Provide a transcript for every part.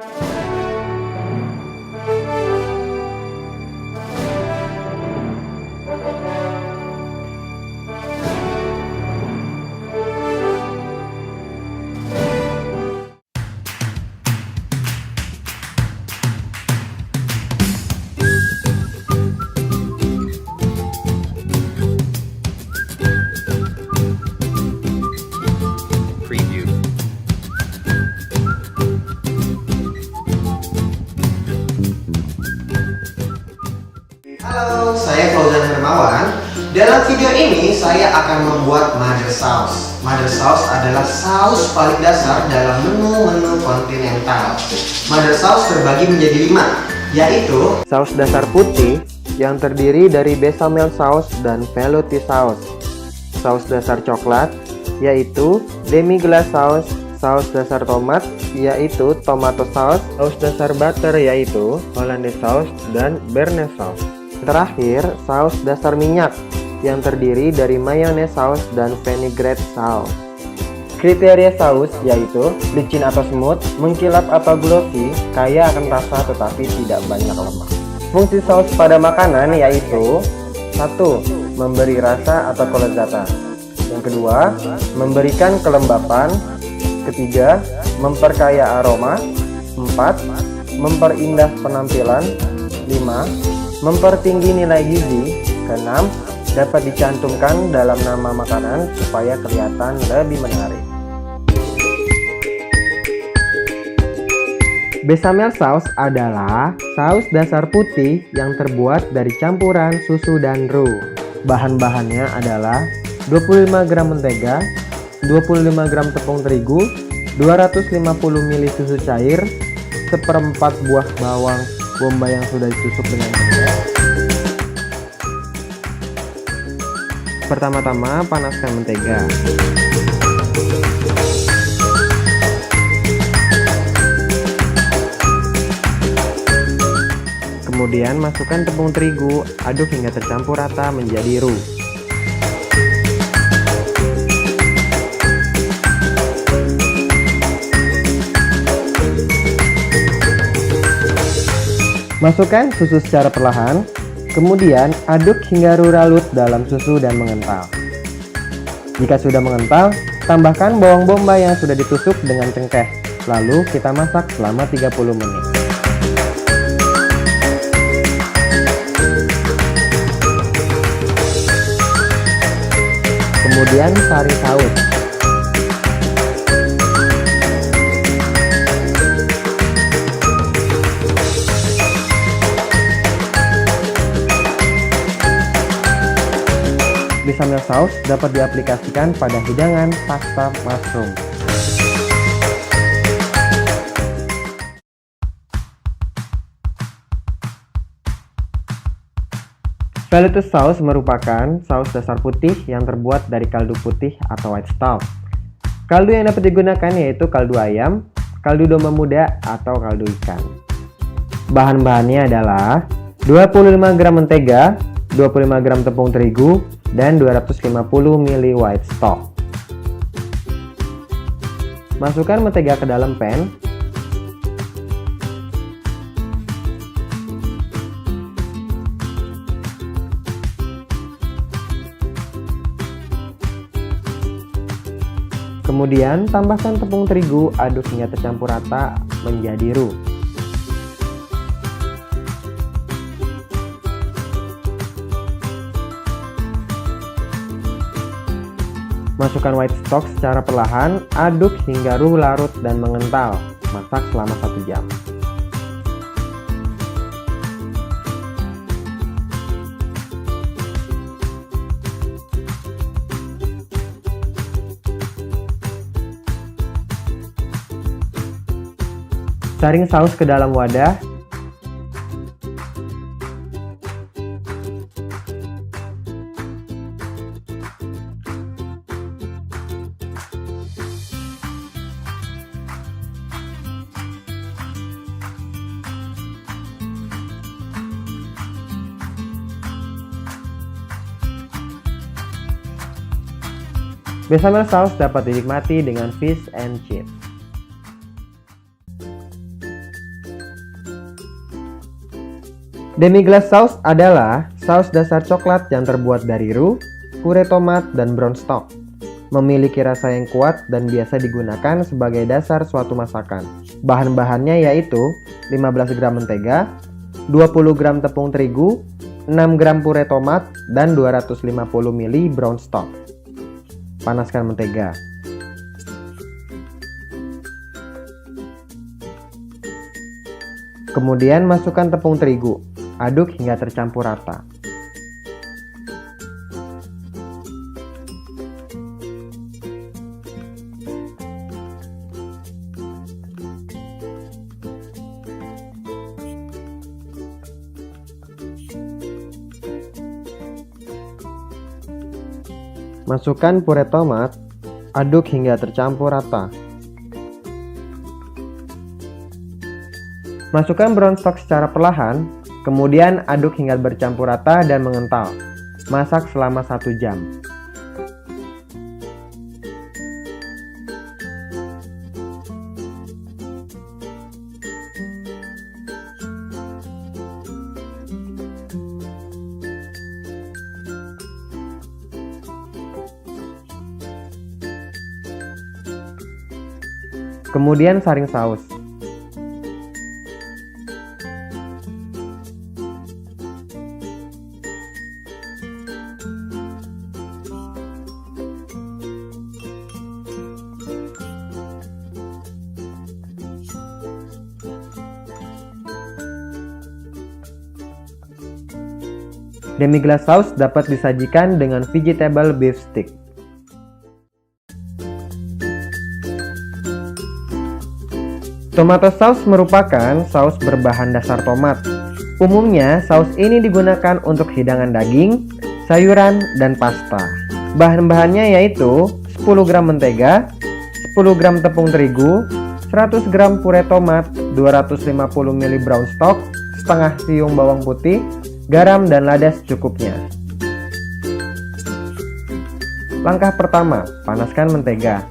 Preview. Halo, saya Fauzan Hermawan. Dalam video ini saya akan membuat mother sauce. Mother sauce adalah saus paling dasar dalam menu-menu kontinental. Mother sauce terbagi menjadi 5, yaitu Saus dasar putih yang terdiri dari bechamel sauce dan velouté sauce. Saus dasar coklat yaitu demi glace sauce. Saus dasar tomat yaitu tomato sauce. Saus dasar butter yaitu hollandaise sauce dan béarnaise sauce. Terakhir, saus dasar minyak yang terdiri dari mayonnaise sauce dan vinaigrette sauce. Kriteria saus yaitu licin atau smooth, mengkilap atau glossy, kaya akan rasa tetapi tidak banyak lemak. Fungsi saus pada makanan yaitu 1. Memberi rasa atau kelezatan. Yang kedua, memberikan kelembapan. Ketiga, memperkaya aroma. 4. Memperindah penampilan. 5. Mempertinggi nilai gizi. Keenam, dapat dicantumkan dalam nama makanan supaya kelihatan lebih menarik. Bechamel sauce adalah saus dasar putih yang terbuat dari campuran susu dan roux. Bahan-bahannya adalah 25 gram mentega, 25 gram tepung terigu, 250 ml susu cair, seperempat buah bawang bombay yang sudah ditusuk dengan benar. Pertama-tama panaskan mentega. Kemudian masukkan tepung terigu, aduk hingga tercampur rata menjadi roux. Masukkan susu secara perlahan, kemudian aduk hingga roux ralut dalam susu dan mengental. Jika sudah mengental, tambahkan bawang bombay yang sudah ditusuk dengan cengkeh. Lalu kita masak selama 30 menit. Kemudian sari saus. Bechamel sauce dapat diaplikasikan pada hidangan pasta mushroom. Velouté sauce merupakan saus dasar putih yang terbuat dari kaldu putih atau white stock. Kaldu yang dapat digunakan yaitu kaldu ayam, kaldu domba muda, atau kaldu ikan. Bahan-bahannya adalah 25 gram mentega, 25 gram tepung terigu, dan 250 ml white stock. Masukkan mentega ke dalam pan. Kemudian tambahkan tepung terigu, aduk hingga tercampur rata menjadi roux. Masukkan white stock secara perlahan, aduk hingga roux larut dan mengental. Masak selama 1 jam. Saring saus ke dalam wadah. Bechamel sauce dapat dinikmati dengan fish and chips. Demi-glace sauce adalah saus dasar coklat yang terbuat dari roux, puree tomat, dan brown stock. Memiliki rasa yang kuat dan biasa digunakan sebagai dasar suatu masakan. Bahan-bahannya yaitu 15 gram mentega, 20 gram tepung terigu, 6 gram puree tomat, dan 250 ml brown stock. Panaskan mentega. Kemudian masukkan tepung terigu. Aduk hingga tercampur rata. Masukkan puree tomat, aduk hingga tercampur rata. Masukkan brown stock secara perlahan, kemudian aduk hingga bercampur rata dan mengental. Masak selama 1 jam. Kemudian saring saus. Demi-glace sauce dapat disajikan dengan vegetable beef stick. Tomato sauce merupakan saus berbahan dasar tomat. Umumnya, saus ini digunakan untuk hidangan daging, sayuran, dan pasta. Bahan-bahannya yaitu 10 gram mentega, 10 gram tepung terigu, 100 gram puree tomat, 250 ml brown stock, setengah siung bawang putih, garam dan lada secukupnya. Langkah pertama, panaskan mentega.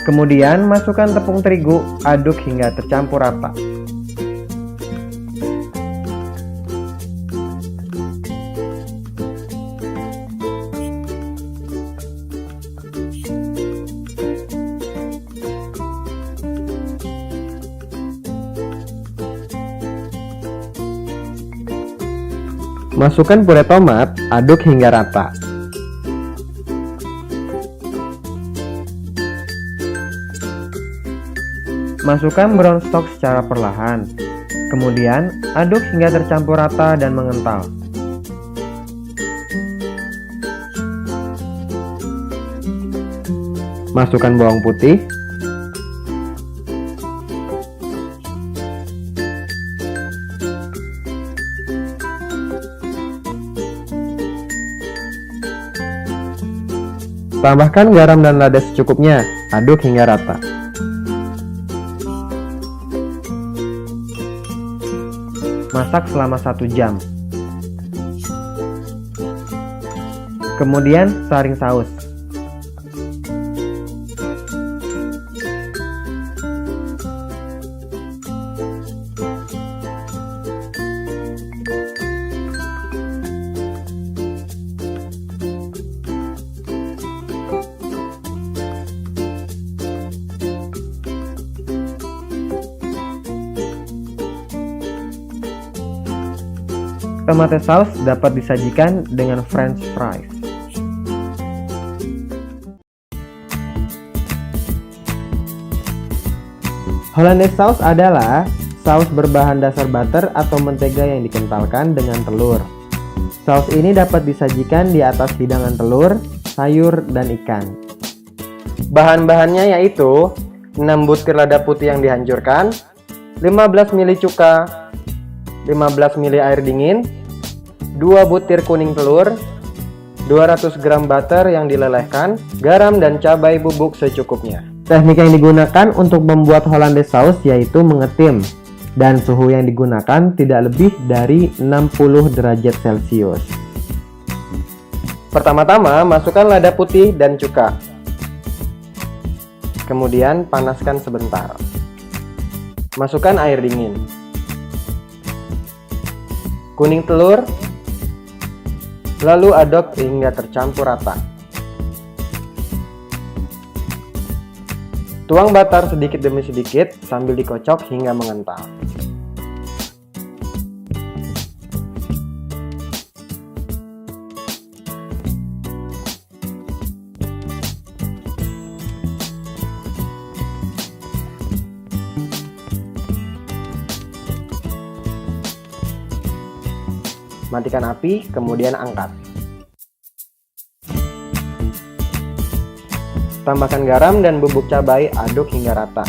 Kemudian masukkan tepung terigu, aduk hingga tercampur rata. Masukkan puree tomat, aduk hingga rata. Masukkan brown stock secara perlahan. Kemudian, aduk hingga tercampur rata dan mengental. Masukkan bawang putih. Tambahkan garam dan lada secukupnya, aduk hingga rata. Masak selama 1 jam. Kemudian saring saus. Tomato sauce dapat disajikan dengan french fries. Hollandaise sauce adalah saus berbahan dasar butter atau mentega yang dikentalkan dengan telur. Saus ini dapat disajikan di atas hidangan telur, sayur, dan ikan. Bahan-bahannya yaitu 6 butir lada putih yang dihancurkan, 15 ml cuka, 15 ml air dingin, 2 butir kuning telur, 200 gram butter yang dilelehkan, garam dan cabai bubuk secukupnya. Teknik yang digunakan untuk membuat Hollandaise sauce yaitu mengetim, dan suhu yang digunakan tidak lebih dari 60 derajat Celcius. Pertama-tama, masukkan lada putih dan cuka. Kemudian panaskan sebentar. Masukkan air dingin. Kuning telur, lalu aduk hingga tercampur rata. Tuang butter sedikit demi sedikit sambil dikocok hingga mengental. Matikan api, kemudian angkat. Tambahkan garam dan bubuk cabai, aduk hingga rata.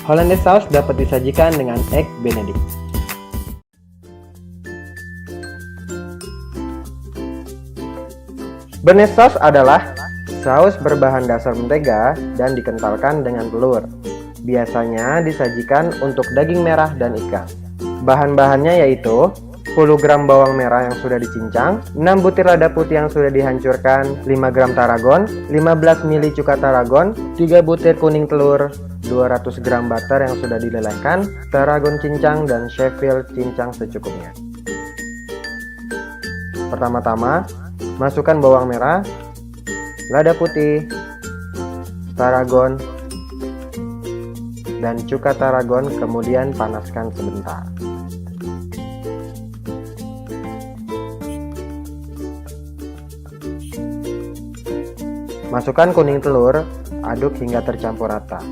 Hollandaise sauce dapat disajikan dengan egg benedict. Béarnaise sauce adalah saus berbahan dasar mentega dan dikentalkan dengan telur. Biasanya disajikan untuk daging merah dan ikan. Bahan-bahannya yaitu 10 gram bawang merah yang sudah dicincang, 6 butir lada putih yang sudah dihancurkan, 5 gram tarragon, 15 ml cuka tarragon, 3 butir kuning telur, 200 gram butter yang sudah dilelehkan, tarragon cincang dan Sheffield cincang secukupnya. Pertama-tama, masukkan bawang merah, lada putih, tarragon, dan cuka tarragon, kemudian panaskan sebentar. Masukkan kuning telur, aduk hingga tercampur rata.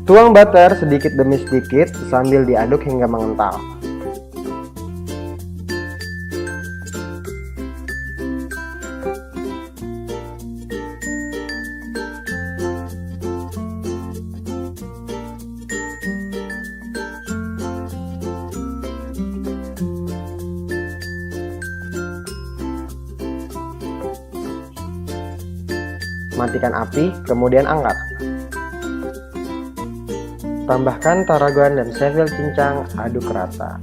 Tuang butter sedikit demi sedikit sambil diaduk hingga mengental. Matikan api, kemudian angkat. Tambahkan tarragon dan Sheffield cincang, aduk rata.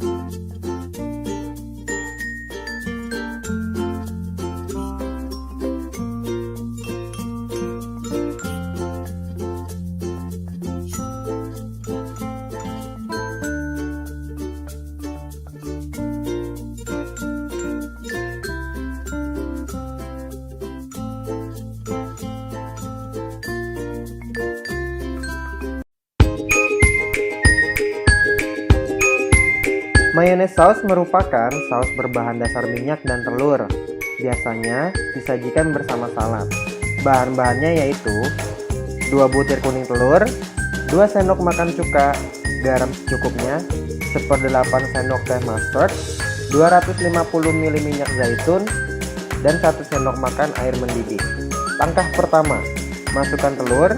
Mayonnaise sauce merupakan saus berbahan dasar minyak dan telur. Biasanya disajikan bersama salad. Bahan-bahannya yaitu 2 butir kuning telur, 2 sendok makan cuka, garam secukupnya, 1/8 sendok teh mustard, 250 ml minyak zaitun, dan 1 sendok makan air mendidih. Langkah pertama, masukkan telur,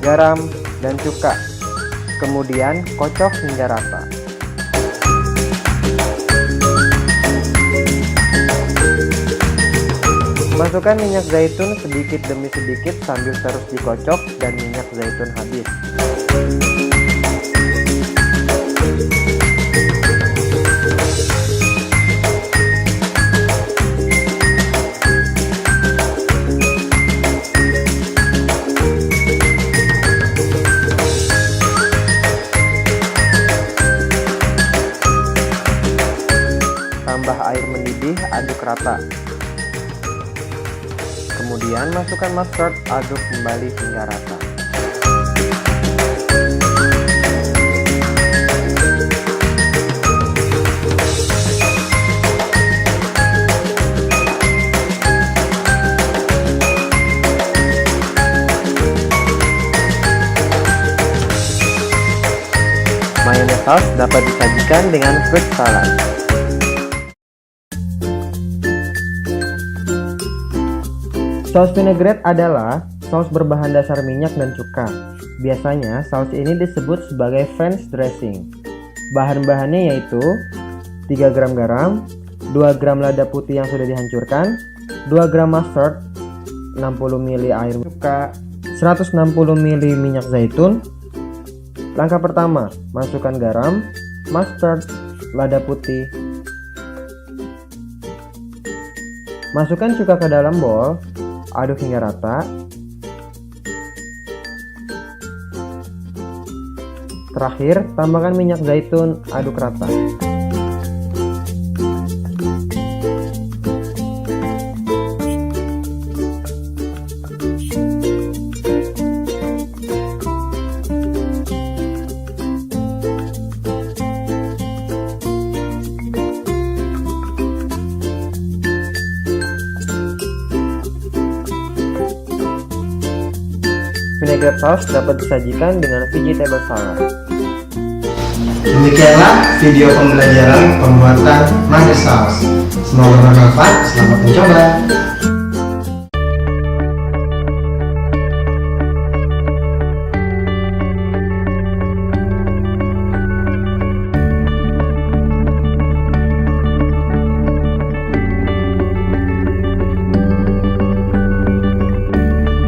garam, dan cuka. Kemudian kocok hingga rata. Masukkan minyak zaitun sedikit demi sedikit sambil terus dikocok dan minyak zaitun habis. Tambah air mendidih, aduk rata. Kemudian masukkan mustard, aduk kembali hingga rata. Mayonnaise sauce dapat disajikan dengan fruit salad. Saus vinaigrette adalah saus berbahan dasar minyak dan cuka. Biasanya saus ini disebut sebagai French dressing. Bahan-bahannya yaitu 3 gram garam, 2 gram lada putih yang sudah dihancurkan, 2 gram mustard, 60 ml air cuka, 160 ml minyak zaitun. Langkah pertama, masukkan garam, mustard, lada putih. Masukkan cuka ke dalam bowl, aduk hingga rata. Terakhir, tambahkan minyak zaitun, aduk rata. Vinaigrette sauce dapat disajikan dengan vegetable salad. Demikianlah video pembelajaran pembuatan mother sauce. Semoga bermanfaat. Selamat mencoba.